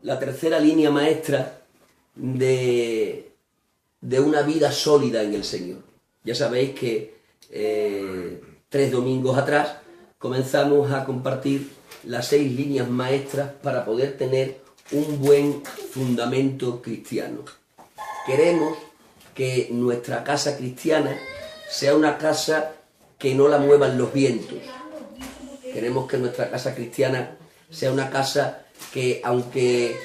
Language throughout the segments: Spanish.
la tercera línea maestra de una vida sólida en el Señor. Ya sabéis que 3 domingos atrás comenzamos a compartir las 6 líneas maestras para poder tener un buen fundamento cristiano. Queremos que nuestra casa cristiana sea una casa que no la muevan los vientos. Queremos que nuestra casa cristiana sea una casa que, aunque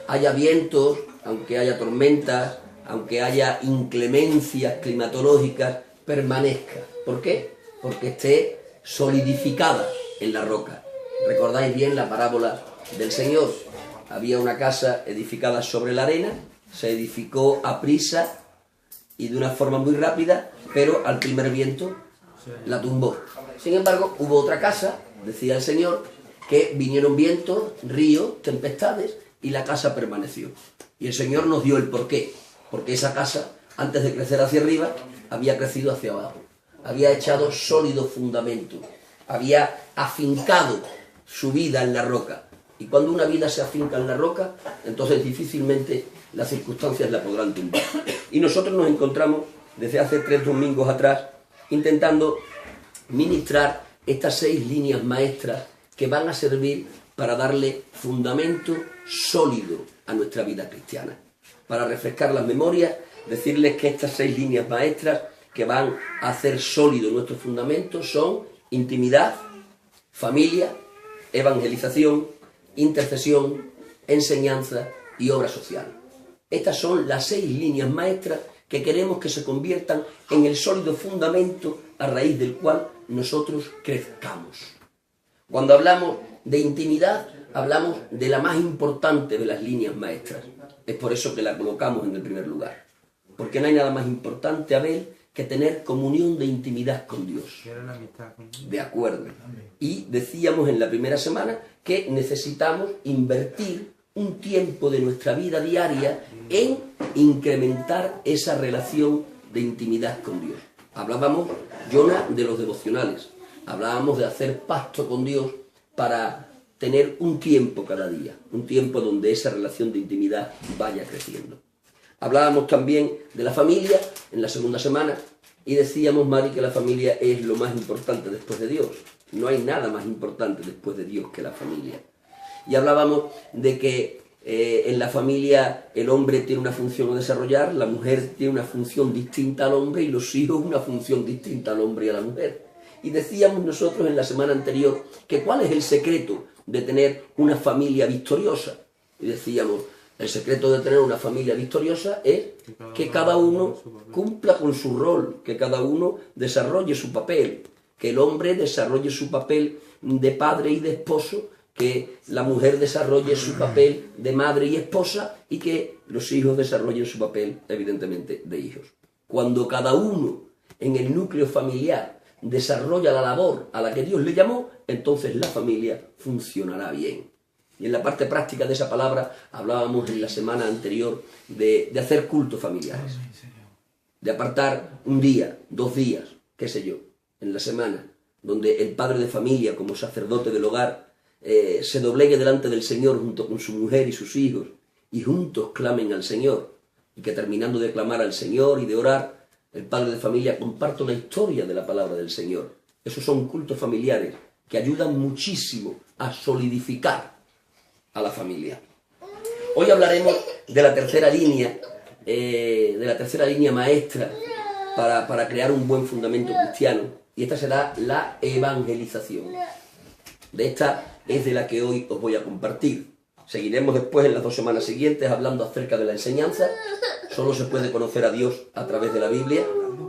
haya vientos, aunque haya tormentas, aunque haya inclemencias climatológicas, permanezca. ¿Por qué? Porque esté solidificada en la roca. ¿Recordáis bien la parábola del Señor? Había una casa edificada sobre la arena, se edificó a prisa y de una forma muy rápida, pero al primer viento la tumbó. Sin embargo, hubo otra casa, decía el Señor, que vinieron vientos, ríos, tempestades, y la casa permaneció. Y el Señor nos dio el porqué. Porque esa casa, antes de crecer hacia arriba, había crecido hacia abajo. Había echado sólido fundamento. Había afincado su vida en la roca. Y cuando una vida se afinca en la roca, entonces difícilmente las circunstancias la podrán tumbar. Y nosotros nos encontramos desde hace 3 domingos atrás intentando ministrar estas 6 líneas maestras que van a servir para darle fundamento sólido a nuestra vida cristiana. Para refrescar las memorias, decirles que estas 6 líneas maestras que van a hacer sólido nuestro fundamento son intimidad, familia, evangelización, intercesión, enseñanza y obra social. Estas son las 6 líneas maestras que queremos que se conviertan en el sólido fundamento a raíz del cual nosotros crezcamos. Cuando hablamos de intimidad, hablamos de la más importante de las líneas maestras. Es por eso que la colocamos en el primer lugar. Porque no hay nada más importante, Abel, que tener comunión de intimidad con Dios. De acuerdo. Y decíamos en la primera semana que necesitamos invertir un tiempo de nuestra vida diaria en incrementar esa relación de intimidad con Dios. Hablábamos, Jonah, de los devocionales. Hablábamos de hacer pacto con Dios para tener un tiempo cada día, un tiempo donde esa relación de intimidad vaya creciendo. Hablábamos también de la familia en la segunda semana y decíamos, Mari, que la familia es lo más importante después de Dios. No hay nada más importante después de Dios que la familia. Y hablábamos de que en la familia el hombre tiene una función a desarrollar, la mujer tiene una función distinta al hombre y los hijos una función distinta al hombre y a la mujer. Y decíamos nosotros en la semana anterior que cuál es el secreto de tener una familia victoriosa. Y decíamos, el secreto de tener una familia victoriosa es que cada uno cumpla con su rol, que cada uno desarrolle su papel, que el hombre desarrolle su papel de padre y de esposo, que la mujer desarrolle su papel de madre y esposa y que los hijos desarrollen su papel, evidentemente, de hijos. Cuando cada uno en el núcleo familiar desarrolla la labor a la que Dios le llamó, entonces la familia funcionará bien. Y en la parte práctica de esa palabra hablábamos en la semana anterior de hacer cultos familiares, de apartar un día, 2 días, qué sé yo, en la semana, donde el padre de familia como sacerdote del hogar se doblegue delante del Señor junto con su mujer y sus hijos y juntos clamen al Señor, y que terminando de clamar al Señor y de orar, el padre de familia comparta una historia de la palabra del Señor. Esos son cultos familiares que ayudan muchísimo a solidificar a la familia. Hoy hablaremos de la tercera línea, maestra para crear un buen fundamento cristiano, y esta será la evangelización. De esta es de la que hoy os voy a compartir. Seguiremos después en las 2 semanas siguientes hablando acerca de la enseñanza. Solo se puede conocer a Dios a través de la Biblia.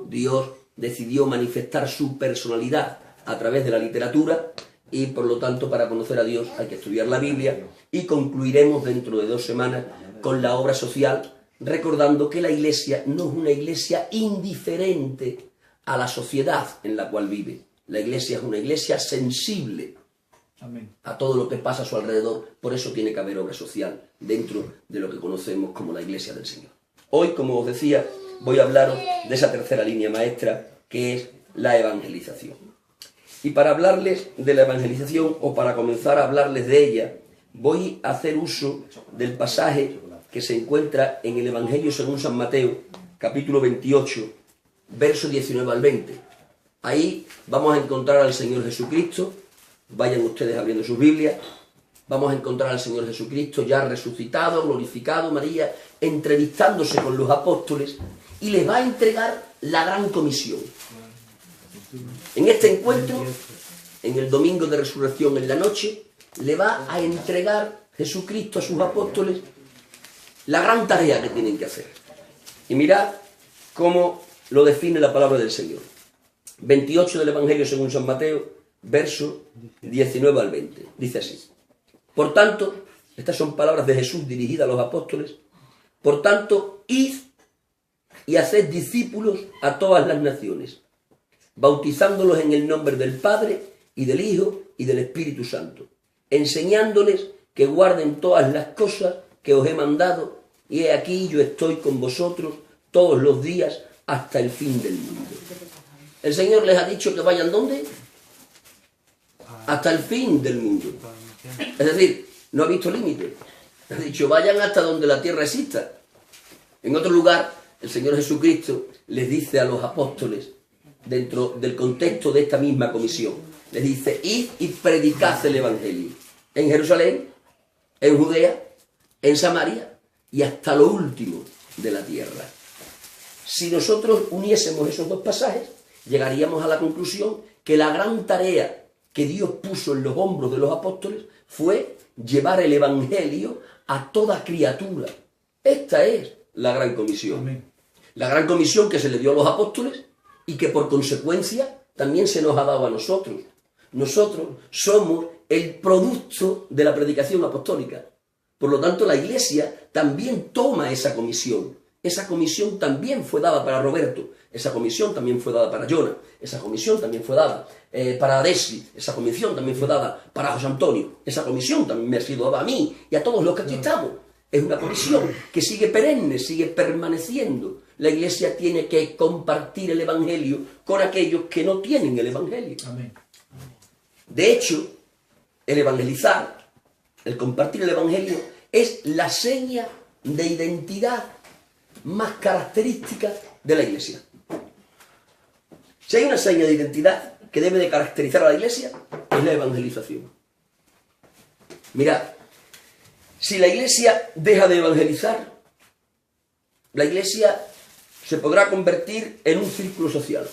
Dios decidió manifestar su personalidad a través de la literatura y por lo tanto para conocer a Dios hay que estudiar la Biblia, y concluiremos dentro de 2 semanas con la obra social, recordando que la Iglesia no es una Iglesia indiferente a la sociedad en la cual vive. La Iglesia es una Iglesia sensible a todo lo que pasa a su alrededor. Por eso tiene que haber obra social dentro de lo que conocemos como la Iglesia del Señor. Hoy, como os decía, voy a hablaros de esa tercera línea maestra, que es la evangelización. Y para hablarles de la evangelización, o para comenzar a hablarles de ella, voy a hacer uso del pasaje que se encuentra en el Evangelio según San Mateo, capítulo 28, versos 19 al 20. Ahí vamos a encontrar al Señor Jesucristo. Vayan ustedes abriendo sus Biblias. Vamos a encontrar al Señor Jesucristo ya resucitado, glorificado, María, entrevistándose con los apóstoles y les va a entregar la gran comisión. En este encuentro, en el domingo de resurrección en la noche, le va a entregar Jesucristo a sus apóstoles la gran tarea que tienen que hacer. Y mirad cómo lo define la palabra del Señor. 28 del Evangelio según San Mateo, verso 19 al 20. Dice así: por tanto, estas son palabras de Jesús dirigidas a los apóstoles. Por tanto, id y haced discípulos a todas las naciones, bautizándolos en el nombre del Padre y del Hijo y del Espíritu Santo, enseñándoles que guarden todas las cosas que os he mandado, y he aquí yo estoy con vosotros todos los días hasta el fin del mundo. El Señor les ha dicho que vayan ¿dónde? Hasta el fin del mundo. Es decir, no ha visto límite. Ha dicho, vayan hasta donde la tierra exista. En otro lugar, el Señor Jesucristo les dice a los apóstoles, dentro del contexto de esta misma comisión, les dice, id y predicad el Evangelio. En Jerusalén, en Judea, en Samaria y hasta lo último de la tierra. Si nosotros uniésemos esos dos pasajes, llegaríamos a la conclusión que la gran tarea que Dios puso en los hombros de los apóstoles fue llevar el Evangelio a toda criatura. Esta es la gran comisión. Amén. La gran comisión que se le dio a los apóstoles y que por consecuencia también se nos ha dado a nosotros. Nosotros somos el producto de la predicación apostólica. Por lo tanto, la Iglesia también toma esa comisión. Esa comisión también fue dada para Roberto. Esa comisión también fue dada para Jonah. Esa comisión también fue dada para Adesi. Esa comisión también fue dada para José Antonio. Esa comisión también me ha sido dada a mí y a todos los que aquí estamos. Es una comisión que sigue perenne, sigue permaneciendo. La Iglesia tiene que compartir el Evangelio con aquellos que no tienen el Evangelio. Amén. De hecho, el evangelizar, el compartir el Evangelio, es la seña de identidad más característica de la Iglesia. Si hay una seña de identidad que debe de caracterizar a la Iglesia, es la evangelización. Mirad, si la Iglesia deja de evangelizar, la Iglesia se podrá convertir en un círculo social,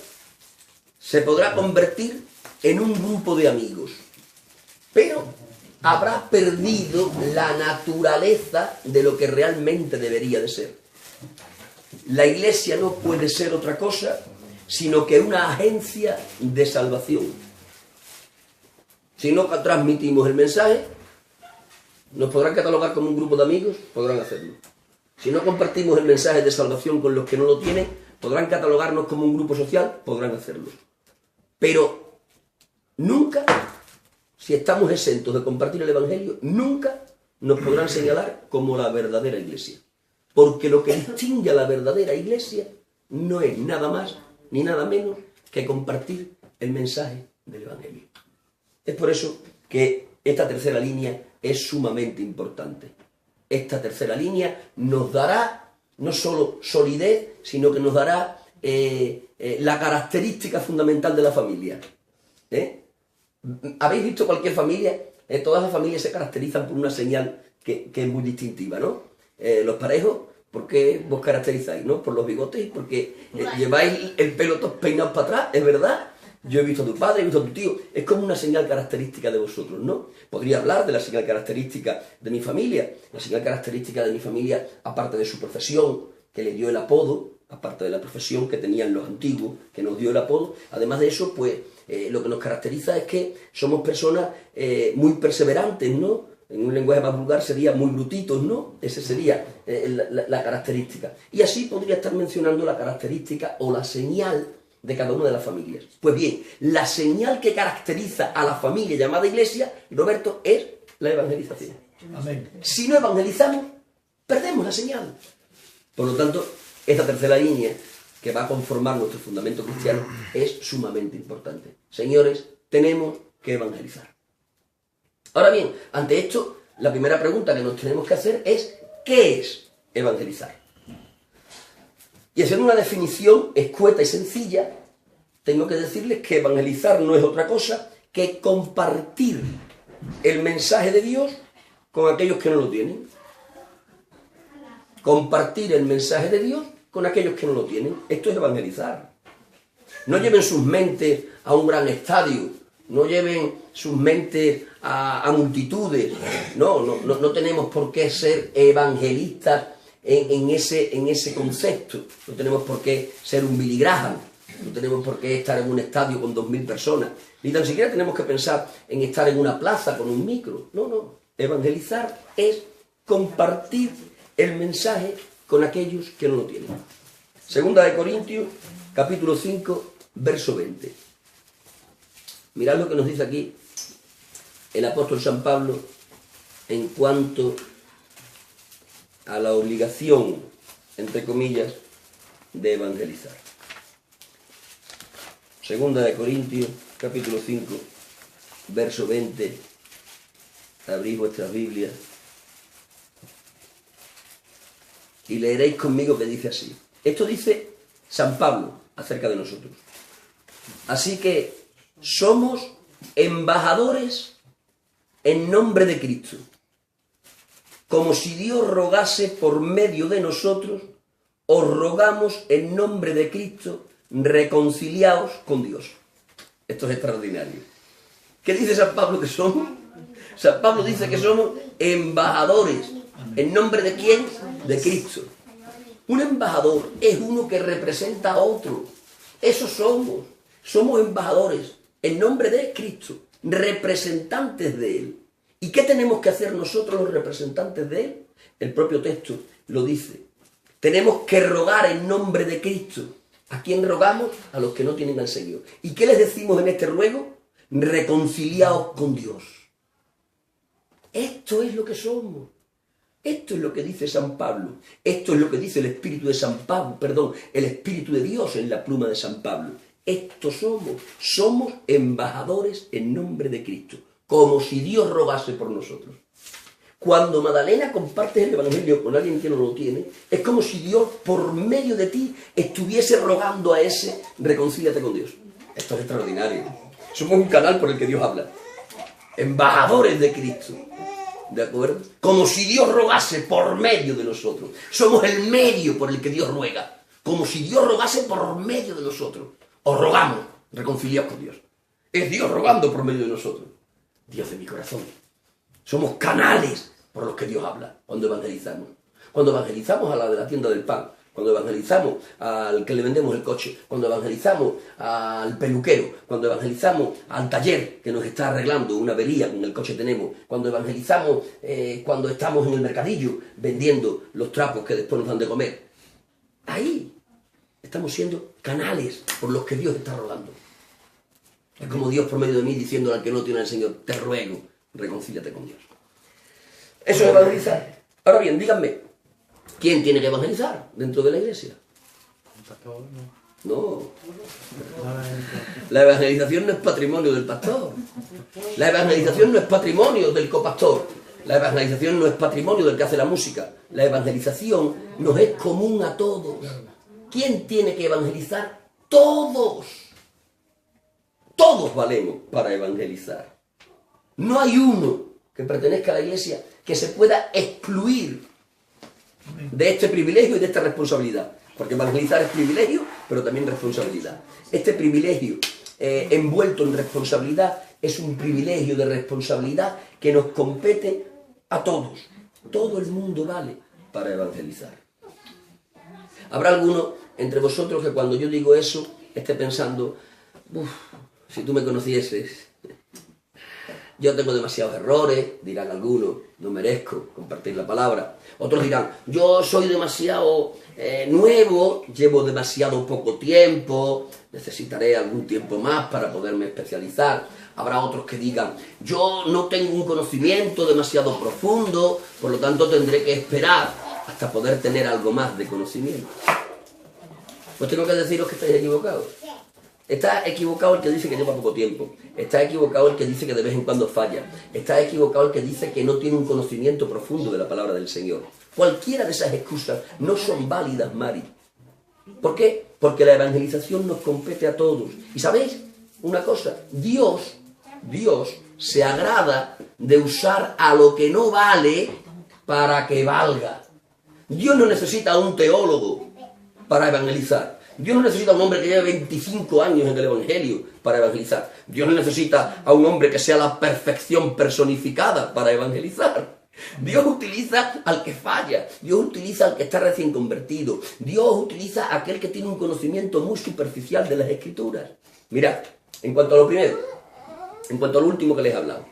se podrá convertir en un grupo de amigos, pero habrá perdido la naturaleza de lo que realmente debería de ser. La Iglesia no puede ser otra cosa sino que una agencia de salvación. Si no transmitimos el mensaje, nos podrán catalogar como un grupo de amigos, podrán hacerlo. Si no compartimos el mensaje de salvación con los que no lo tienen, podrán catalogarnos como un grupo social, podrán hacerlo. Pero nunca, si estamos exentos de compartir el Evangelio, nunca nos podrán señalar como la verdadera Iglesia. Porque lo que distingue a la verdadera Iglesia no es nada más ni nada menos que compartir el mensaje del Evangelio. Es por eso que esta tercera línea es sumamente importante. Esta tercera línea nos dará no solo solidez, sino que nos dará la característica fundamental de la familia. ¿Habéis visto cualquier familia? Todas las familias se caracterizan por una señal que es muy distintiva, ¿no? Los parejos, ¿por qué vos caracterizáis, no? Por los bigotes, porque lleváis el pelo todos peinados para atrás, ¿es verdad? Yo he visto a tu padre, he visto a tu tío, es como una señal característica de vosotros, ¿no? Podría hablar de la señal característica de mi familia. La señal característica de mi familia, aparte de su profesión, que le dio el apodo, aparte de la profesión que tenían los antiguos, que nos dio el apodo, además de eso, pues, lo que nos caracteriza es que somos personas muy perseverantes, ¿no? En un lenguaje más vulgar sería muy brutitos, ¿no? Esa sería la característica. Y así podría estar mencionando la característica o la señal de cada una de las familias. Pues bien, la señal que caracteriza a la familia llamada Iglesia, Roberto, es la evangelización. Amén. Si no evangelizamos, perdemos la señal. Por lo tanto, esta tercera línea que va a conformar nuestro fundamento cristiano es sumamente importante. Señores, tenemos que evangelizar. Ahora bien, ante esto, la primera pregunta que nos tenemos que hacer es ¿qué es evangelizar? Y haciendo una definición escueta y sencilla, tengo que decirles que evangelizar no es otra cosa que compartir el mensaje de Dios con aquellos que no lo tienen. Compartir el mensaje de Dios con aquellos que no lo tienen. Esto es evangelizar. No lleven sus mentes a un gran estadio, no lleven sus mentes a multitudes. No tenemos por qué ser evangelistas en ese concepto. No tenemos por qué ser un Billy Graham. No tenemos por qué estar en un estadio con 2000 personas. Ni tan siquiera tenemos que pensar en estar en una plaza con un micro. No. Evangelizar es compartir el mensaje con aquellos que no lo tienen. Segunda de Corintios, capítulo 5, verso 20. Mirad lo que nos dice aquí el apóstol San Pablo en cuanto a la obligación, entre comillas, de evangelizar. Segunda de Corintios, capítulo 5, verso 20. Abrid vuestras Biblias y leeréis conmigo que dice así. Esto dice San Pablo acerca de nosotros. Así que somos embajadores en nombre de Cristo, como si Dios rogase por medio de nosotros, os rogamos en nombre de Cristo, reconciliaos con Dios. Esto es extraordinario. ¿Qué dice San Pablo que somos? San Pablo dice que somos embajadores. ¿En nombre de quién? De Cristo. Un embajador es uno que representa a otro. Eso somos. Somos embajadores en nombre de Cristo, representantes de Él. ¿Y qué tenemos que hacer nosotros los representantes de Él? El propio texto lo dice. Tenemos que rogar en nombre de Cristo. ¿A quién rogamos? A los que no tienen al Señor. ¿Y qué les decimos en este ruego? Reconciliaos con Dios. Esto es lo que somos. Esto es lo que dice San Pablo. Esto es lo que dice el Espíritu de San Pablo, el Espíritu de Dios en la pluma de San Pablo. Esto somos. Somos embajadores en nombre de Cristo, como si Dios rogase por nosotros. Cuando Magdalena comparte el Evangelio con alguien que no lo tiene, es como si Dios, por medio de ti, estuviese rogando a ese, reconcíliate con Dios. Esto es extraordinario. Somos un canal por el que Dios habla. Embajadores de Cristo. ¿De acuerdo? Como si Dios rogase por medio de nosotros. Somos el medio por el que Dios ruega. Como si Dios rogase por medio de nosotros. Os rogamos, reconciliaos con Dios. Es Dios rogando por medio de nosotros. Dios de mi corazón. Somos canales por los que Dios habla cuando evangelizamos. Cuando evangelizamos a la de la tienda del pan, cuando evangelizamos al que le vendemos el coche, cuando evangelizamos al peluquero, cuando evangelizamos al taller que nos está arreglando una avería con el coche tenemos, cuando evangelizamos cuando estamos en el mercadillo vendiendo los trapos que después nos dan de comer. Ahí estamos siendo canales por los que Dios está rogando. Es como Dios por medio de mí diciendo al que no tiene al Señor, te ruego, reconcíliate con Dios. Eso es evangelizar. Ahora bien, díganme, ¿quién tiene que evangelizar dentro de la iglesia? No. La evangelización no es patrimonio del pastor. La evangelización no es patrimonio del copastor. La evangelización no es patrimonio del que hace la música. La evangelización nos es común a todos. ¿Quién tiene que evangelizar? Todos. Todos valemos para evangelizar. No hay uno que pertenezca a la iglesia que se pueda excluir de este privilegio y de esta responsabilidad. Porque evangelizar es privilegio, pero también responsabilidad. Este privilegio envuelto en responsabilidad es un privilegio de responsabilidad que nos compete a todos. Todo el mundo vale para evangelizar. Habrá alguno entre vosotros que cuando yo digo eso esté pensando, si tú me conocieses, yo tengo demasiados errores, dirán algunos, no merezco compartir la palabra. Otros dirán, yo soy demasiado nuevo, llevo demasiado poco tiempo, necesitaré algún tiempo más para poderme especializar. Habrá otros que digan, yo no tengo un conocimiento demasiado profundo, por lo tanto tendré que esperar hasta poder tener algo más de conocimiento. Pues tengo que deciros que estáis equivocados. Está equivocado el que dice que lleva poco tiempo. Está equivocado el que dice que de vez en cuando falla. Está equivocado el que dice que no tiene un conocimiento profundo de la palabra del Señor. Cualquiera de esas excusas no son válidas, Mari. ¿Por qué? Porque la evangelización nos compete a todos. ¿Y sabéis una cosa? Dios se agrada de usar a lo que no vale para que valga. Dios no necesita a un teólogo para evangelizar. Dios no necesita a un hombre que lleve 25 años en el Evangelio para evangelizar. Dios no necesita a un hombre que sea la perfección personificada para evangelizar. Dios utiliza al que falla. Dios utiliza al que está recién convertido. Dios utiliza a aquel que tiene un conocimiento muy superficial de las Escrituras. Mirad, en cuanto a lo primero, en cuanto a lo último que les he hablado,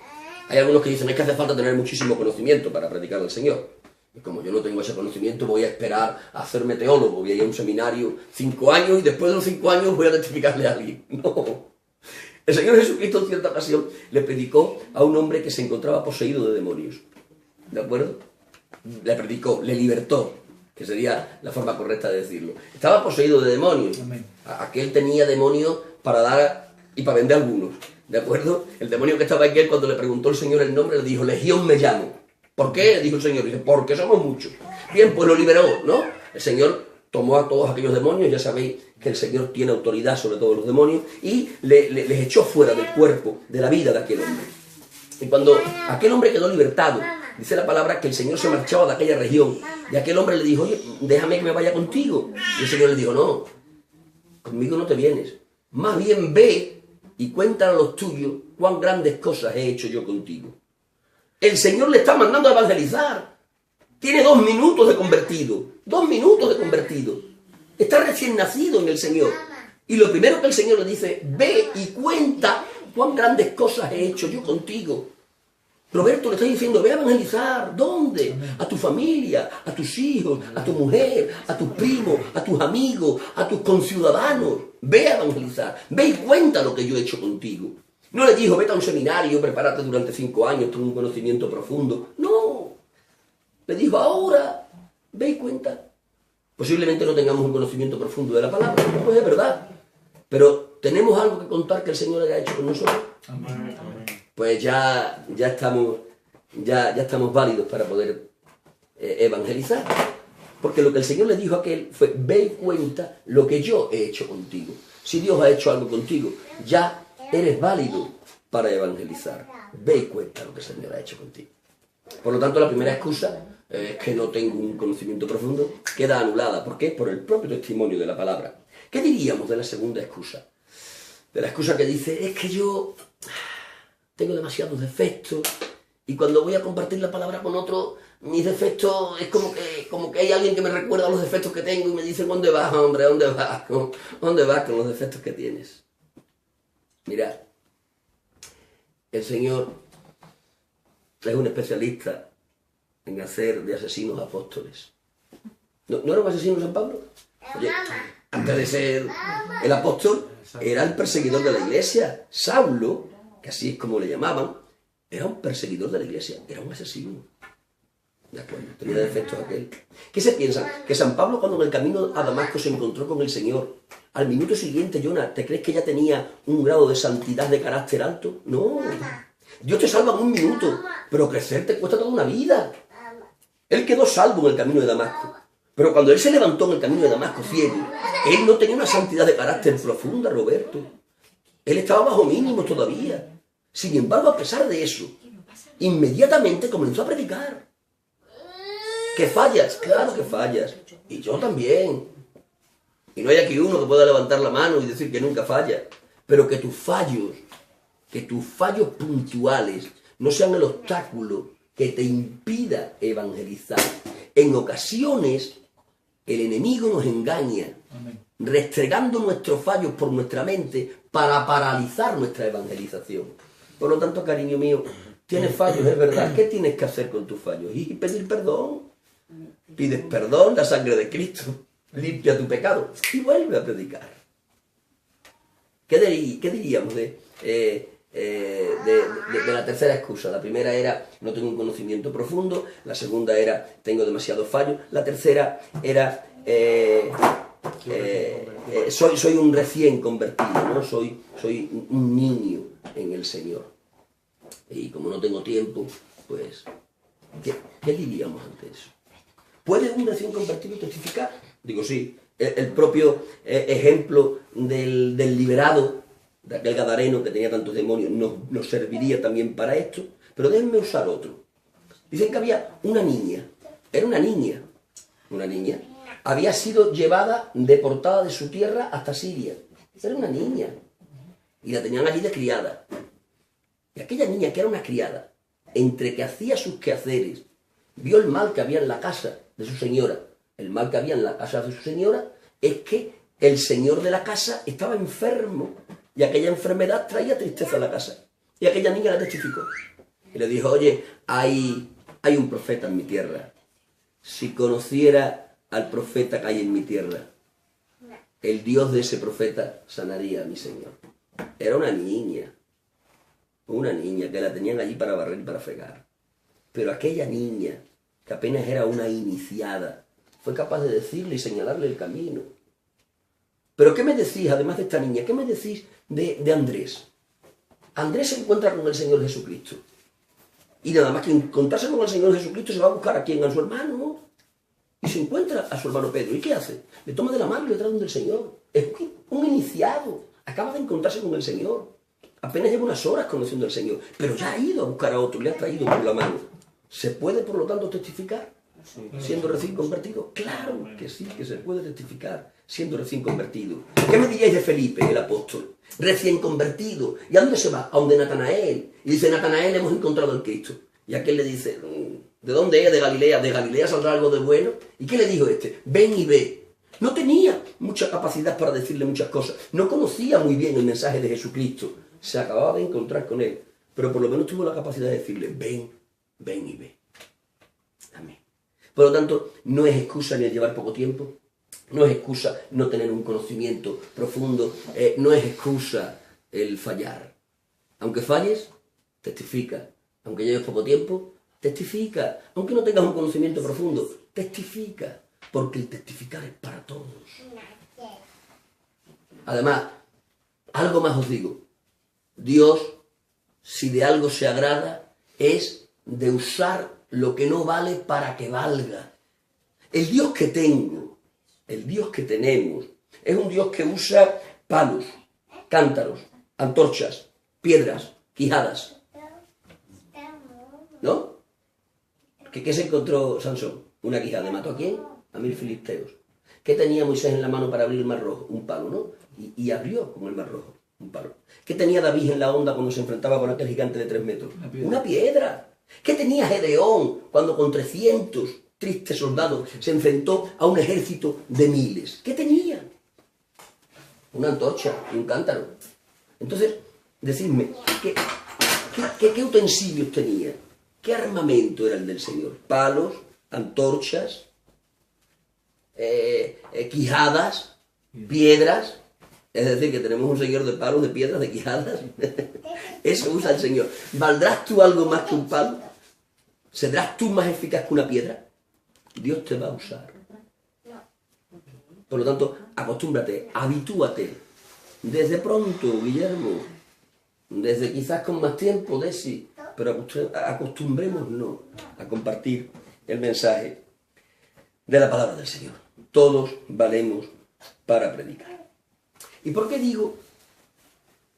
hay algunos que dicen, es que hace falta tener muchísimo conocimiento para predicar al Señor. Y como yo no tengo ese conocimiento, voy a esperar a hacerme teólogo, voy a ir a un seminario 5 años y después de los 5 años voy a testificarle a alguien. No. El Señor Jesucristo en cierta ocasión le predicó a un hombre que se encontraba poseído de demonios. ¿De acuerdo? Le predicó, le libertó, que sería la forma correcta de decirlo. Estaba poseído de demonios. Amén. Aquel tenía demonios para dar y para vender algunos. ¿De acuerdo? El demonio que estaba aquí, cuando le preguntó el Señor el nombre, le dijo, Legión me llamo. ¿Por qué? Dijo el Señor. Dice, porque somos muchos. Bien, pues lo liberó, ¿no? El Señor tomó a todos aquellos demonios, ya sabéis que el Señor tiene autoridad sobre todos los demonios, y les echó fuera del cuerpo, de la vida de aquel hombre. Y cuando aquel hombre quedó libertado, dice la palabra que el Señor se marchaba de aquella región, y aquel hombre le dijo, oye, déjame que me vaya contigo. Y el Señor le dijo, no, conmigo no te vienes. Más bien ve y cuéntale a los tuyos cuán grandes cosas he hecho yo contigo. El Señor le está mandando a evangelizar. Tiene 2 minutos de convertido. 2 minutos de convertido. Está recién nacido en el Señor. Y lo primero que el Señor le dice, ve y cuenta cuán grandes cosas he hecho yo contigo. Roberto le está diciendo, ve a evangelizar. ¿Dónde? A tu familia, a tus hijos, a tu mujer, a tus primos, a tus amigos, a tus conciudadanos. Ve a evangelizar. Ve y cuenta lo que yo he hecho contigo. No le dijo, vete a un seminario, prepárate durante 5 años, ten un conocimiento profundo. No. Le dijo, ahora, ve y cuenta. Posiblemente no tengamos un conocimiento profundo de la palabra, pues es verdad. Pero tenemos algo que contar que el Señor haya hecho con nosotros. Amén. Pues ya estamos válidos para poder evangelizar. Porque lo que el Señor le dijo a aquel fue, ve y cuenta lo que yo he hecho contigo. Si Dios ha hecho algo contigo, ya eres válido para evangelizar. Ve y cuenta lo que el Señor ha hecho contigo. Por lo tanto, la primera excusa es que no tengo un conocimiento profundo, queda anulada. ¿Por qué? Por el propio testimonio de la palabra. ¿Qué diríamos de la segunda excusa? De la excusa que dice, es que yo tengo demasiados defectos y cuando voy a compartir la palabra con otro, mis defectos es como que hay alguien que me recuerda los defectos que tengo y me dice, ¿dónde vas, hombre? ¿Dónde vas? ¿Dónde vas con los defectos que tienes? Mirad, el Señor es un especialista en hacer de asesinos apóstoles. ¿No era un asesino San Pablo? Oye, antes de ser el apóstol, era el perseguidor de la iglesia. Saulo, que así es como le llamaban, era un perseguidor de la iglesia, era un asesino. De acuerdo, tenía defectos aquel. ¿Qué se piensa? Que San Pablo, cuando en el camino a Damasco se encontró con el Señor, al minuto siguiente, Jonah, ¿te crees que ya tenía un grado de santidad de carácter alto? No. Dios te salva en 1 minuto, pero crecer te cuesta toda una vida. Él quedó salvo en el camino de Damasco. Pero cuando él se levantó en el camino de Damasco ciego, él no tenía una santidad de carácter profunda, Roberto. Él estaba bajo mínimos todavía. Sin embargo, a pesar de eso, inmediatamente comenzó a predicar. ¿Que fallas? Claro que fallas. Y yo también. Y no hay aquí uno que pueda levantar la mano y decir que nunca falla. Pero que tus fallos puntuales no sean el obstáculo que te impida evangelizar. En ocasiones, el enemigo nos engaña, restregando nuestros fallos por nuestra mente para paralizar nuestra evangelización. Por lo tanto, cariño mío, tienes fallos, es verdad. ¿Qué tienes que hacer con tus fallos? Y pedir perdón. Pides perdón, la sangre de Cristo limpia tu pecado y vuelve a predicar. ¿Qué diríamos de la tercera excusa? La primera era, no tengo un conocimiento profundo. La segunda era, tengo demasiados fallos. La tercera era, soy un recién convertido, ¿no? Soy un niño en el Señor. Y como no tengo tiempo, pues, ¿qué diríamos ante eso? ¿Puede un recién convertido testificar? Digo, sí. El propio ejemplo del liberado, de aquel gadareno que tenía tantos demonios, nos serviría también para esto. Pero déjenme usar otro. Dicen que había una niña. Era una niña. Una niña. Había sido llevada, deportada de su tierra hasta Siria. Era una niña. Y la tenían allí de criada. Y aquella niña, que era una criada, entre que hacía sus quehaceres, vio el mal que había en la casa de su señora. El mal que había en la casa de su señora es que el señor de la casa estaba enfermo y aquella enfermedad traía tristeza a la casa. Y aquella niña la testificó. Y le dijo, oye, hay un profeta en mi tierra. Si conociera al profeta que hay en mi tierra, el Dios de ese profeta sanaría a mi señor. Era una niña que la tenían allí para barrer y para fregar. Pero aquella niña, que apenas era una iniciada, fue capaz de decirle y señalarle el camino. Pero ¿qué me decís, además de esta niña? ¿Qué me decís de Andrés? Andrés se encuentra con el Señor Jesucristo. Y nada más que encontrarse con el Señor Jesucristo se va a buscar a quién, a su hermano. Y se encuentra a su hermano Pedro. ¿Y qué hace? Le toma de la mano y le trae donde el Señor. Es un iniciado. Acaba de encontrarse con el Señor. Apenas lleva unas horas conociendo al Señor. Pero ya ha ido a buscar a otro, le ha traído por la mano. ¿Se puede, por lo tanto, testificar siendo recién convertido? Claro que sí, que se puede testificar siendo recién convertido. ¿Qué me diríais de Felipe, el apóstol? Recién convertido. ¿Y a dónde se va? A donde Natanael. Y dice, Natanael, hemos encontrado al Cristo. Y aquel le dice, ¿de dónde es? De Galilea. ¿De Galilea saldrá algo de bueno? ¿Y qué le dijo este? Ven y ve. No tenía mucha capacidad para decirle muchas cosas. No conocía muy bien el mensaje de Jesucristo. Se acababa de encontrar con él. Pero por lo menos tuvo la capacidad de decirle, ven y ve. Amén. Por lo tanto, no es excusa ni el llevar poco tiempo. No es excusa no tener un conocimiento profundo. No es excusa el fallar. Aunque falles, testifica. Aunque lleves poco tiempo, testifica. Aunque no tengas un conocimiento profundo, testifica. Porque el testificar es para todos. Además, algo más os digo. Dios, si de algo se agrada, es de usar lo que no vale para que valga. El Dios que tengo, el Dios que tenemos, es un Dios que usa palos, cántaros, antorchas, piedras, quijadas. ¿No? ¿Qué se encontró Sansón? Una quijada. ¿Mató a quién? A 1000 filisteos. ¿Qué tenía Moisés en la mano para abrir el mar rojo? Un palo, ¿no? Y abrió con el mar rojo, un palo. ¿Qué tenía David en la onda cuando se enfrentaba con aquel gigante de 3 metros? Una piedra. ¿Qué tenía Gedeón cuando con 300 tristes soldados se enfrentó a un ejército de miles? ¿Qué tenía? Una antorcha y un cántaro. Entonces, decidme, ¿qué utensilios tenía? ¿Qué armamento era el del Señor? Palos, antorchas, quijadas, piedras. Es decir, que tenemos un Señor de palos, de piedras, de quijadas. Eso usa el Señor. ¿Valdrás tú algo más que un palo? ¿Serás tú más eficaz que una piedra? Dios te va a usar. Por lo tanto, acostúmbrate, habitúate. Desde pronto, Guillermo. Desde quizás con más tiempo, Desi. Pero acostumbrémonos a compartir el mensaje de la palabra del Señor. Todos valemos para predicar. ¿Y por qué digo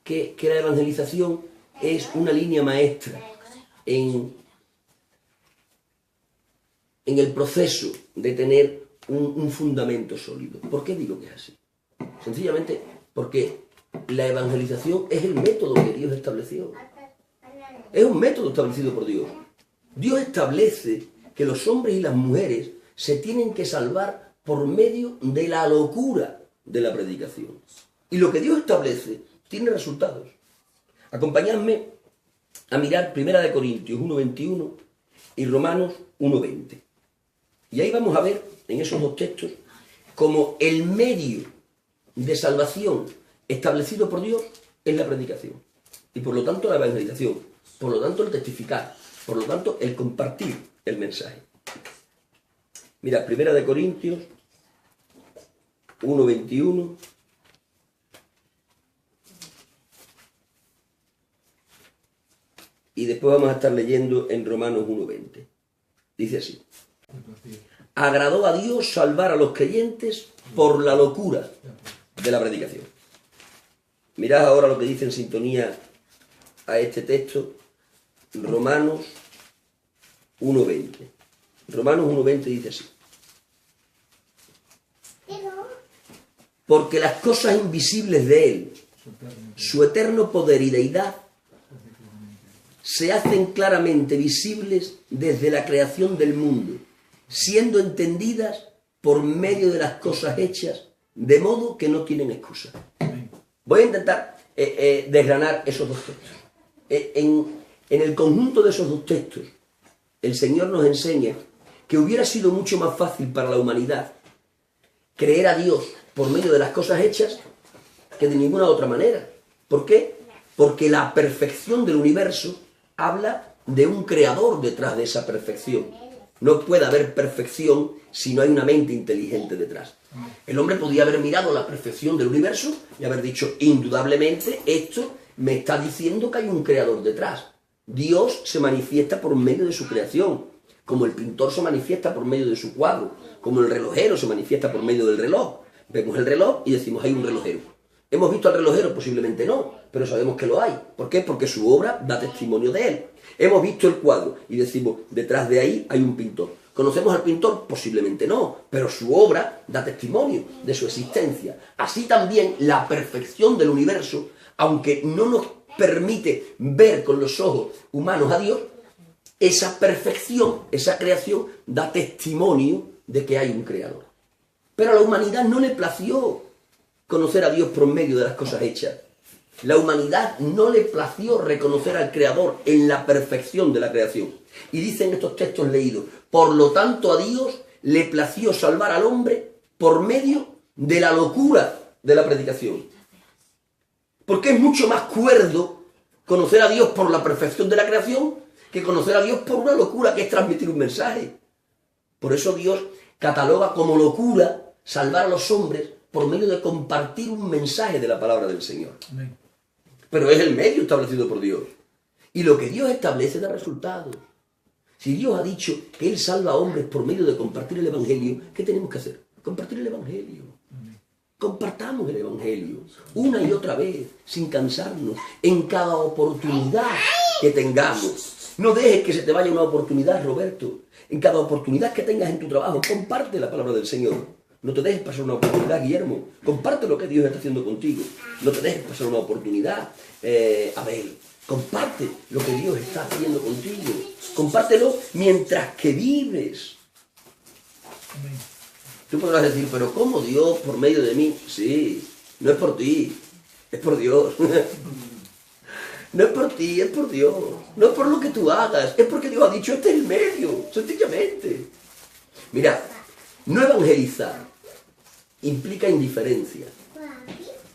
que la evangelización es una línea maestra en el proceso de tener un fundamento sólido? ¿Por qué digo que es así? Sencillamente porque la evangelización es el método que Dios estableció. Es un método establecido por Dios. Dios establece que los hombres y las mujeres se tienen que salvar por medio de la locura de la predicación. Y lo que Dios establece tiene resultados. Acompañadme a mirar 1 Corintios 1:21 y Romanos 1:20. Y ahí vamos a ver, en esos dos textos, como el medio de salvación establecido por Dios es la predicación. Y por lo tanto la evangelización, por lo tanto el testificar, por lo tanto el compartir el mensaje. Mira, 1 Corintios 1:21. Y después vamos a estar leyendo en Romanos 1:20. Dice así: agradó a Dios salvar a los creyentes por la locura de la predicación. Mirad ahora lo que dice en sintonía a este texto, Romanos 1:20. Romanos 1:20 dice así: porque las cosas invisibles de Él, su eterno poder y deidad, se hacen claramente visibles desde la creación del mundo, siendo entendidas por medio de las cosas hechas, de modo que no tienen excusa. Voy a intentar desgranar esos dos textos. En el conjunto de esos dos textos, el Señor nos enseña que hubiera sido mucho más fácil para la humanidad creer a Dios por medio de las cosas hechas que de ninguna otra manera. ¿Por qué? Porque la perfección del universo habla de un creador detrás de esa perfección. No puede haber perfección si no hay una mente inteligente detrás. El hombre podía haber mirado la perfección del universo y haber dicho, indudablemente, esto me está diciendo que hay un creador detrás. Dios se manifiesta por medio de su creación, como el pintor se manifiesta por medio de su cuadro, como el relojero se manifiesta por medio del reloj. Vemos el reloj y decimos, hay un relojero. ¿Hemos visto al relojero? Posiblemente no, pero sabemos que lo hay. ¿Por qué? Porque su obra da testimonio de él. Hemos visto el cuadro y decimos, detrás de ahí hay un pintor. ¿Conocemos al pintor? Posiblemente no, pero su obra da testimonio de su existencia. Así también la perfección del universo, aunque no nos permite ver con los ojos humanos a Dios, esa perfección, esa creación, da testimonio de que hay un creador. Pero a la humanidad no le plació conocer a Dios por medio de las cosas hechas. La humanidad no le plació reconocer al Creador en la perfección de la creación. Y dicen estos textos leídos, por lo tanto a Dios le plació salvar al hombre por medio de la locura de la predicación. Porque es mucho más cuerdo conocer a Dios por la perfección de la creación que conocer a Dios por una locura que es transmitir un mensaje. Por eso Dios cataloga como locura salvar a los hombres por medio de compartir un mensaje de la palabra del Señor. Amén. Pero es el medio establecido por Dios. Y lo que Dios establece da resultados. Si Dios ha dicho que Él salva a hombres por medio de compartir el Evangelio, ¿qué tenemos que hacer? Compartir el Evangelio. Amén. Compartamos el Evangelio una y otra vez, sin cansarnos, en cada oportunidad que tengamos. No dejes que se te vaya una oportunidad, Roberto. En cada oportunidad que tengas en tu trabajo, comparte la palabra del Señor. No te dejes pasar una oportunidad, Guillermo. Comparte lo que Dios está haciendo contigo. No te dejes pasar una oportunidad, Abel. Comparte lo que Dios está haciendo contigo. Compártelo mientras que vives. Amén. Tú podrás decir, pero ¿cómo Dios por medio de mí? Sí, no es por ti, es por Dios. No es por ti, es por Dios. No es por lo que tú hagas, es porque Dios ha dicho, este es el medio, sencillamente. Mira, no evangelizar implica indiferencia.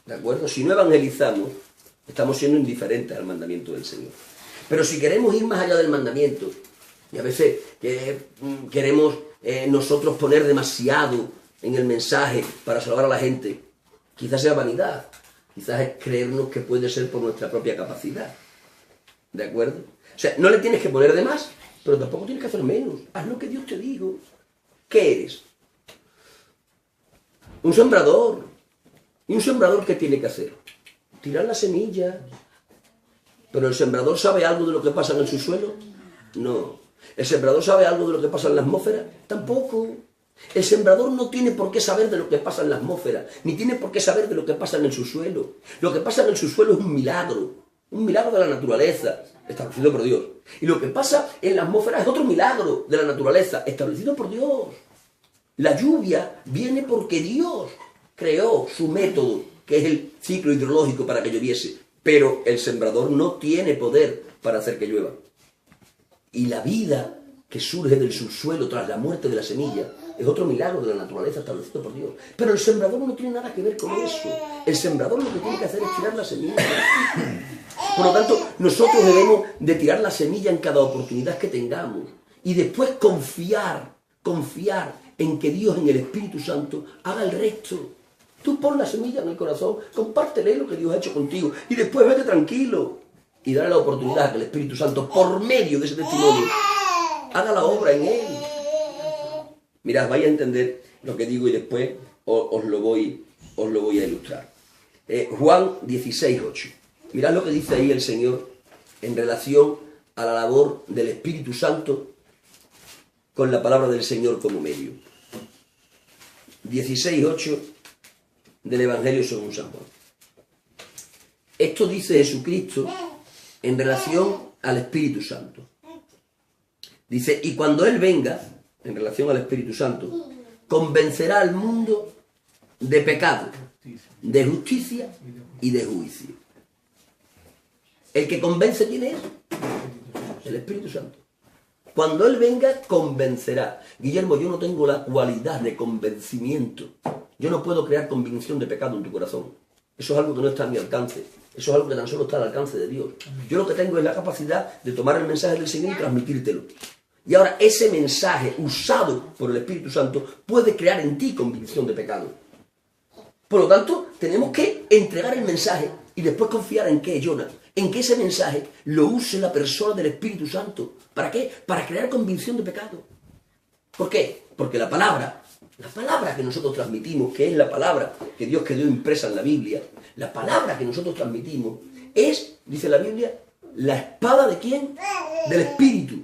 ¿De acuerdo? Si no evangelizamos, estamos siendo indiferentes al mandamiento del Señor. Pero si queremos ir más allá del mandamiento, y a veces queremos nosotros poner demasiado en el mensaje para salvar a la gente, quizás sea vanidad, quizás es creernos que puede ser por nuestra propia capacidad. ¿De acuerdo? O sea, no le tienes que poner de más, pero tampoco tienes que hacer menos. Haz lo que Dios te diga. ¿Qué eres? Un sembrador. ¿Y un sembrador qué tiene que hacer? Tirar la semilla. ¿Pero el sembrador sabe algo de lo que pasa en el subsuelo? No. ¿El sembrador sabe algo de lo que pasa en la atmósfera? Tampoco. El sembrador no tiene por qué saber de lo que pasa en la atmósfera, ni tiene por qué saber de lo que pasa en el subsuelo. Lo que pasa en el subsuelo es un milagro de la naturaleza, establecido por Dios. Y lo que pasa en la atmósfera es otro milagro de la naturaleza, establecido por Dios. La lluvia viene porque Dios creó su método, que es el ciclo hidrológico para que lloviese. Pero el sembrador no tiene poder para hacer que llueva. Y la vida que surge del subsuelo tras la muerte de la semilla es otro milagro de la naturaleza establecido por Dios. Pero el sembrador no tiene nada que ver con eso. El sembrador lo que tiene que hacer es tirar la semilla. Por lo tanto, nosotros debemos de tirar la semilla en cada oportunidad que tengamos. Y después confiar en que Dios, en el Espíritu Santo, haga el resto. Tú pon la semilla en el corazón, compártele lo que Dios ha hecho contigo y después vete tranquilo y dale la oportunidad a que el Espíritu Santo, por medio de ese testimonio, haga la obra en él. Mirad, vais a entender lo que digo y después os lo voy a ilustrar. Juan 16:8. Mirad lo que dice ahí el Señor en relación a la labor del Espíritu Santo con la palabra del Señor como medio. 16:8 del Evangelio según San Juan. Esto dice Jesucristo en relación al Espíritu Santo. Dice, y cuando Él venga, en relación al Espíritu Santo, convencerá al mundo de pecado, de justicia y de juicio. El que convence, ¿quién es? El Espíritu Santo. Cuando Él venga, convencerá. Guillermo, yo no tengo la cualidad de convencimiento. Yo no puedo crear convicción de pecado en tu corazón. Eso es algo que no está a mi alcance. Eso es algo que tan solo está al alcance de Dios. Yo lo que tengo es la capacidad de tomar el mensaje del Señor y transmitírtelo. Y ahora ese mensaje usado por el Espíritu Santo puede crear en ti convicción de pecado. Por lo tanto, tenemos que entregar el mensaje y después confiar en que, Jonah, en que ese mensaje lo use la persona del Espíritu Santo. ¿Para qué? Para crear convicción de pecado. ¿Por qué? Porque la palabra que nosotros transmitimos, que es la palabra que Dios quedó impresa en la Biblia, la palabra que nosotros transmitimos es, dice la Biblia, la espada ¿de quién? Del Espíritu.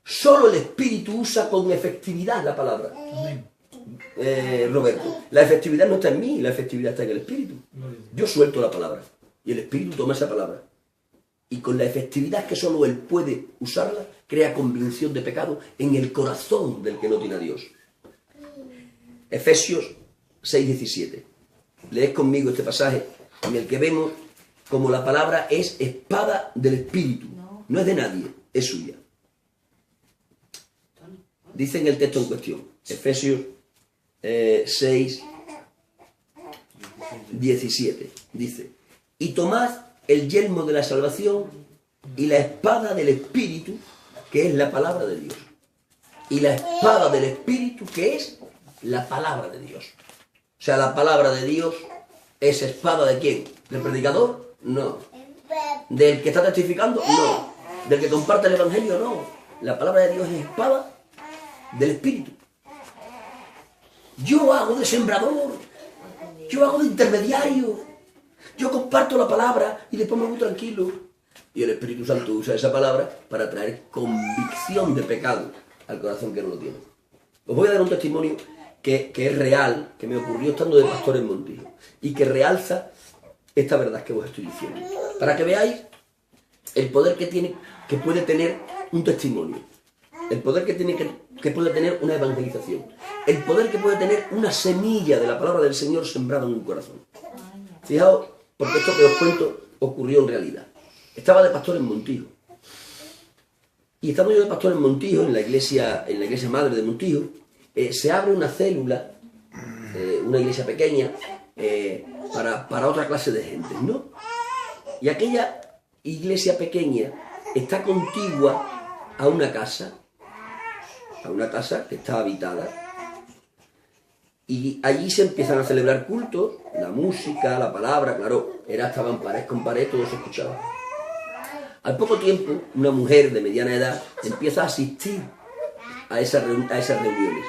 Solo el Espíritu usa con efectividad la palabra. Roberto, la efectividad no está en mí, la efectividad está en el Espíritu. Yo suelto la palabra y el Espíritu toma esa palabra. Y con la efectividad que solo Él puede usarla, crea convicción de pecado en el corazón del que no tiene a Dios. Efesios 6:17. Leed conmigo este pasaje en el que vemos como la palabra es espada del Espíritu. No es de nadie, es suya. Dice en el texto en cuestión, Efesios 6:17. Dice, y tomad el yelmo de la salvación y la espada del Espíritu, que es la palabra de Dios. Y la espada del Espíritu, que es la palabra de Dios. O sea, la palabra de Dios es espada ¿de quién? ¿Del predicador? No. ¿Del que está testificando? No. ¿Del que comparte el Evangelio? No. La palabra de Dios es espada del Espíritu. Yo hago de sembrador, yo hago de intermediario, yo comparto la palabra y después me voy tranquilo. Y el Espíritu Santo usa esa palabra para traer convicción de pecado al corazón que no lo tiene. Os voy a dar un testimonio que es real, que me ocurrió estando de pastor en Montijo y que realza esta verdad que os estoy diciendo. Para que veáis el poder que puede tener un testimonio. El poder que puede tener una evangelización. El poder que puede tener una semilla de la palabra del Señor sembrada en un corazón. Fijaos, porque esto que os cuento ocurrió en realidad. Estaba de pastor en Montijo. Y estando yo de pastor en Montijo, en la iglesia madre de Montijo, se abre una célula, una iglesia pequeña, para otra clase de gente, ¿no? Y aquella iglesia pequeña está contigua a una casa que está habitada. Y allí se empiezan a celebrar cultos, la música, la palabra, claro, estaban pared con pared, todo se escuchaba. Al poco tiempo, una mujer de mediana edad empieza a asistir a esas reuniones.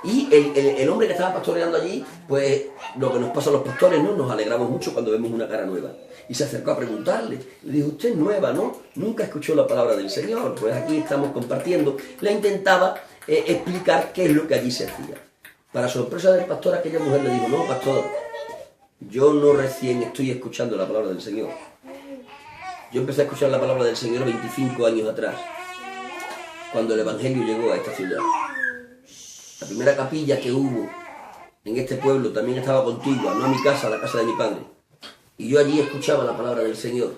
Y el hombre que estaba pastoreando allí, pues lo que nos pasa a los pastores, ¿no? Nos alegramos mucho cuando vemos una cara nueva. Y se acercó a preguntarle. Le dijo, usted es nueva, ¿no? Nunca escuchó la palabra del Señor. Pues aquí estamos compartiendo. Le intentaba explicar qué es lo que allí se hacía. Para sorpresa del pastor, aquella mujer le dijo, no, pastor, yo no recién estoy escuchando la palabra del Señor. Yo empecé a escuchar la palabra del Señor 25 años atrás, cuando el Evangelio llegó a esta ciudad. La primera capilla que hubo en este pueblo también estaba contigua, no a mi casa, a la casa de mi padre. Y yo allí escuchaba la palabra del Señor.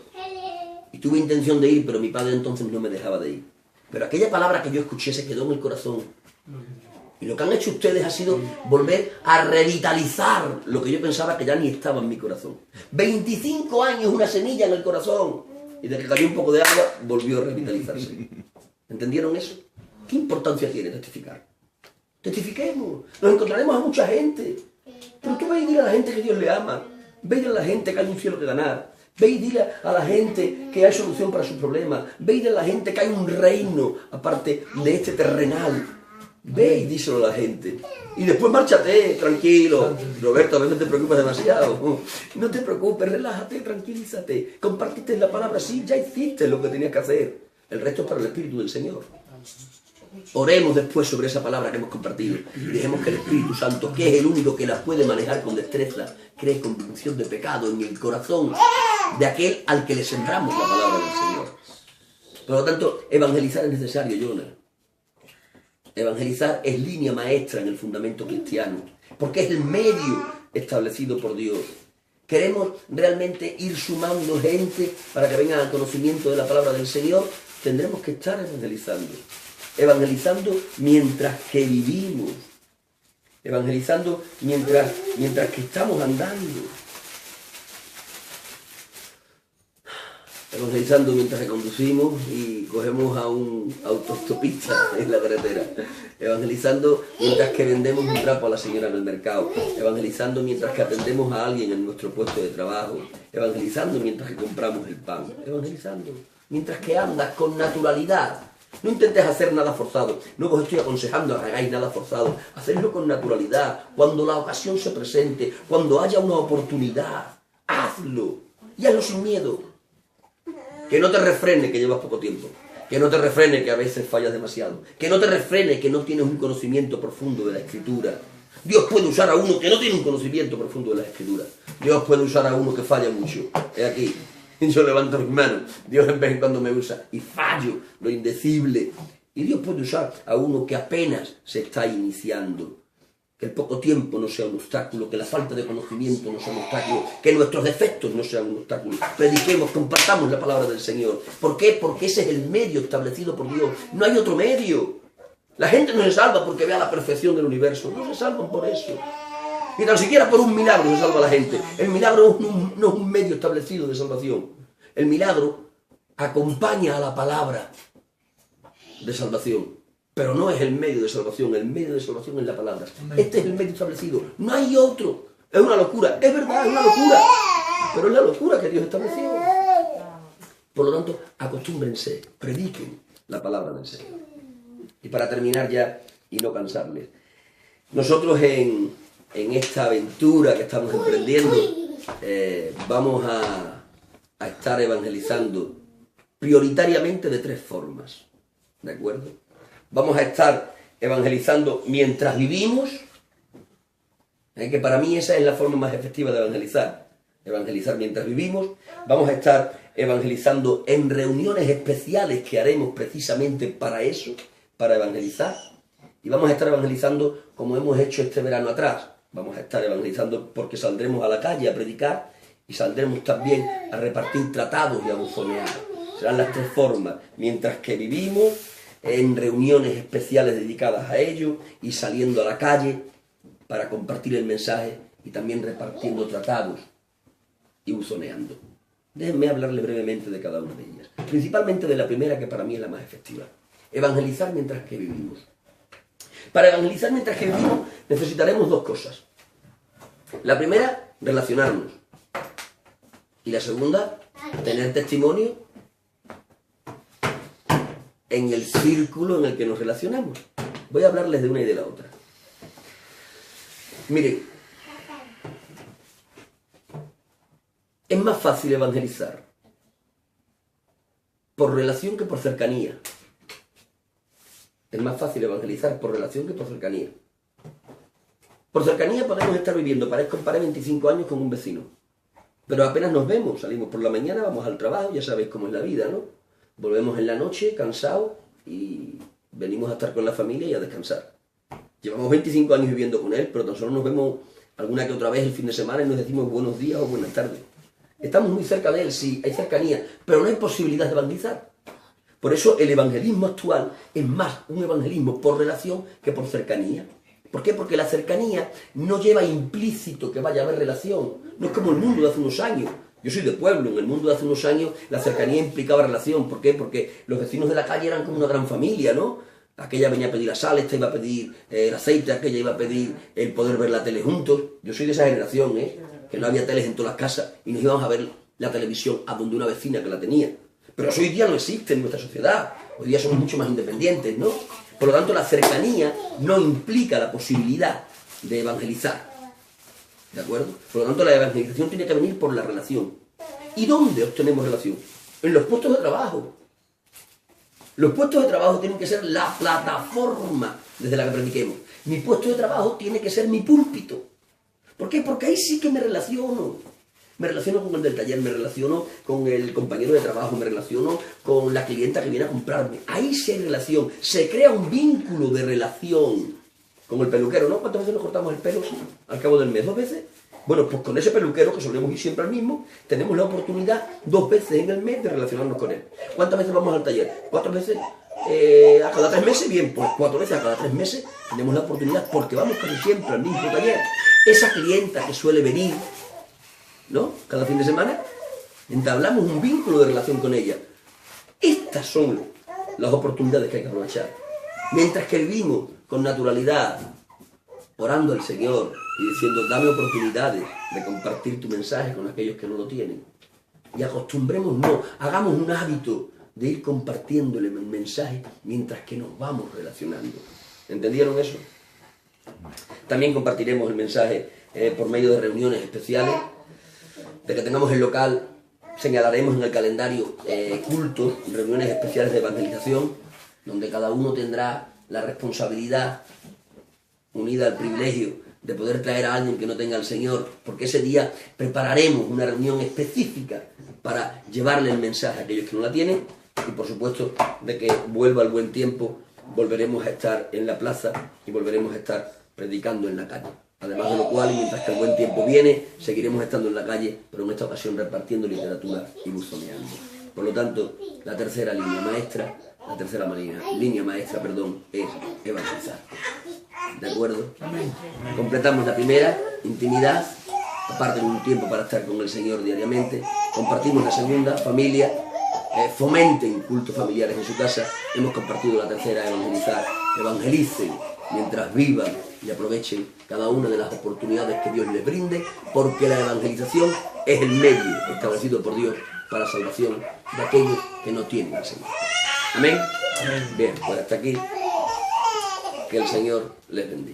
Y tuve intención de ir, pero mi padre entonces no me dejaba de ir. Pero aquella palabra que yo escuché se quedó en el corazón. Y lo que han hecho ustedes ha sido volver a revitalizar lo que yo pensaba que ya ni estaba en mi corazón. 25 años, una semilla en el corazón. Y de que cayó un poco de agua, volvió a revitalizarse. ¿Entendieron eso? ¿Qué importancia tiene testificar? Testifiquemos. Nos encontraremos a mucha gente. ¿Pero qué vais a decir a la gente que Dios le ama? Ve y dile a la gente que hay un cielo que ganar. Ve y dile a la gente que hay solución para sus problemas. Ve y dile a la gente que hay un reino aparte de este terrenal. Ve y díselo a la gente. Y después márchate, tranquilo. Roberto, a veces te preocupas demasiado. No te preocupes, relájate, tranquilízate. Compartiste la palabra, sí, ya hiciste lo que tenías que hacer. El resto es para el Espíritu del Señor. Oremos después sobre esa palabra que hemos compartido y dejemos que el Espíritu Santo, que es el único que la puede manejar con destreza, cree convicción de pecado en el corazón de aquel al que le sembramos la palabra del Señor. Por lo tanto, evangelizar es necesario, Jonah. Evangelizar es línea maestra en el fundamento cristiano, porque es el medio establecido por Dios. Queremos realmente ir sumando gente para que vengan al conocimiento de la palabra del Señor, tendremos que estar evangelizando. Evangelizando mientras que vivimos. Evangelizando mientras que estamos andando. Evangelizando mientras que conducimos y cogemos a un autostopista en la carretera. Evangelizando mientras que vendemos un trapo a la señora en el mercado. Evangelizando mientras que atendemos a alguien en nuestro puesto de trabajo. Evangelizando mientras que compramos el pan. Evangelizando mientras que andas con naturalidad. No intentes hacer nada forzado. No os estoy aconsejando a que hagáis nada forzado. Hacedlo con naturalidad. Cuando la ocasión se presente, cuando haya una oportunidad, hazlo. Y hazlo sin miedo. Que no te refrene que llevas poco tiempo. Que no te refrene que a veces fallas demasiado. Que no te refrene que no tienes un conocimiento profundo de la Escritura. Dios puede usar a uno que no tiene un conocimiento profundo de la Escritura. Dios puede usar a uno que falla mucho. He aquí. Yo levanto mis manos, Dios en vez en cuando me usa y fallo lo indecible. Y Dios puede usar a uno que apenas se está iniciando. Que el poco tiempo no sea un obstáculo, que la falta de conocimiento no sea un obstáculo, que nuestros defectos no sean un obstáculo. Prediquemos, compartamos la palabra del Señor. ¿Por qué? Porque ese es el medio establecido por Dios. No hay otro medio. La gente no se salva porque vea la perfección del universo. No se salvan por eso. Ni tan siquiera por un milagro se salva la gente. El milagro no es un medio establecido de salvación. El milagro acompaña a la palabra de salvación, pero no es el medio de salvación. El medio de salvación es la palabra. Este es el medio establecido. No hay otro. Es una locura. Es verdad, es una locura. Pero es la locura que Dios estableció. Por lo tanto, acostúmbrense, prediquen la palabra del Señor. Y para terminar ya y no cansarles, nosotros en esta aventura que estamos emprendiendo, vamos a estar evangelizando prioritariamente de 3 formas, ¿de acuerdo? Vamos a estar evangelizando mientras vivimos, que para mí esa es la forma más efectiva de evangelizar mientras vivimos. Vamos a estar evangelizando en reuniones especiales que haremos precisamente para eso, para evangelizar, y vamos a estar evangelizando como hemos hecho este verano atrás. Vamos a estar evangelizando porque saldremos a la calle a predicar y saldremos también a repartir tratados y a bufonear. Serán las 3 formas, mientras que vivimos, en reuniones especiales dedicadas a ello y saliendo a la calle para compartir el mensaje y también repartiendo tratados y buzoneando. Déjenme hablarles brevemente de cada una de ellas. Principalmente de la primera, que para mí es la más efectiva. Evangelizar mientras que vivimos. Para evangelizar mientras que vivimos necesitaremos 2 cosas. La primera, relacionarnos. Y la segunda, tener testimonio en el círculo en el que nos relacionamos. Voy a hablarles de una y de la otra. Miren, es más fácil evangelizar por relación que por cercanía. Es más fácil evangelizar por relación que por cercanía. Por cercanía podemos estar viviendo, comparé 25 años con un vecino. Pero apenas nos vemos, salimos por la mañana, vamos al trabajo, ya sabéis cómo es la vida, ¿no? Volvemos en la noche, cansados, y venimos a estar con la familia y a descansar. Llevamos 25 años viviendo con él, pero tan solo nos vemos alguna que otra vez el fin de semana y nos decimos buenos días o buenas tardes. Estamos muy cerca de él, sí, hay cercanía, pero no hay posibilidad de evangelizar. Por eso el evangelismo actual es más un evangelismo por relación que por cercanía. ¿Por qué? Porque la cercanía no lleva implícito que vaya a haber relación. No es como el mundo de hace unos años. Yo soy de pueblo, en el mundo de hace unos años la cercanía implicaba relación. ¿Por qué? Porque los vecinos de la calle eran como una gran familia, ¿no? Aquella venía a pedir la sal, esta iba a pedir el aceite, aquella iba a pedir el poder ver la tele juntos. Yo soy de esa generación, que no había teles en todas las casas y nos íbamos a ver la televisión a donde una vecina que la tenía. Pero eso hoy día no existe en nuestra sociedad. Hoy día somos mucho más independientes, ¿no? Por lo tanto, la cercanía no implica la posibilidad de evangelizar. ¿De acuerdo? Por lo tanto, la evangelización tiene que venir por la relación. ¿Y dónde obtenemos relación? En los puestos de trabajo. Los puestos de trabajo tienen que ser la plataforma desde la que prediquemos. Mi puesto de trabajo tiene que ser mi púlpito. ¿Por qué? Porque ahí sí que me relaciono. Me relaciono con el del taller, me relaciono con el compañero de trabajo, me relaciono con la clienta que viene a comprarme. Ahí sí hay relación. Se crea un vínculo de relación. Como el peluquero, ¿no? ¿Cuántas veces nos cortamos el pelo al cabo del mes? ¿2 veces? Bueno, pues con ese peluquero, que solemos ir siempre al mismo, tenemos la oportunidad 2 veces en el mes de relacionarnos con él. ¿Cuántas veces vamos al taller? 4 veces a cada 3 meses. Bien, pues 4 veces a cada 3 meses tenemos la oportunidad, porque vamos casi siempre al mismo taller. Esa clienta que suele venir, ¿no? Cada fin de semana, entablamos un vínculo de relación con ella. Estas son las oportunidades que hay que aprovechar. Mientras que vivimos con naturalidad, orando al Señor y diciendo, dame oportunidades de compartir tu mensaje con aquellos que no lo tienen. Y acostumbrémonos, hagamos un hábito de ir compartiéndole el mensaje mientras que nos vamos relacionando. ¿Entendieron eso? También compartiremos el mensaje por medio de reuniones especiales. De que tengamos el local, señalaremos en el calendario cultos, reuniones especiales de evangelización, donde cada uno tendrá la responsabilidad unida al privilegio de poder traer a alguien que no tenga al Señor, porque ese día prepararemos una reunión específica para llevarle el mensaje a aquellos que no la tienen, y por supuesto, de que vuelva el buen tiempo, volveremos a estar en la plaza y volveremos a estar predicando en la calle. Además de lo cual, mientras que el buen tiempo viene, seguiremos estando en la calle, pero en esta ocasión repartiendo literatura y buzoneando. Por lo tanto, la tercera línea maestra es evangelizar. ¿De acuerdo? Completamos la primera, intimidad, aparte de un tiempo para estar con el Señor diariamente. Compartimos la segunda, familia. Fomenten cultos familiares en su casa. Hemos compartido la tercera, evangelizar. Evangelicen mientras vivan y aprovechen cada una de las oportunidades que Dios les brinde, porque la evangelización es el medio establecido por Dios para la salvación de aquellos que no tienen al Señor. ¿Amén? Amén. Bien, pues hasta aquí. Que el Señor les bendiga.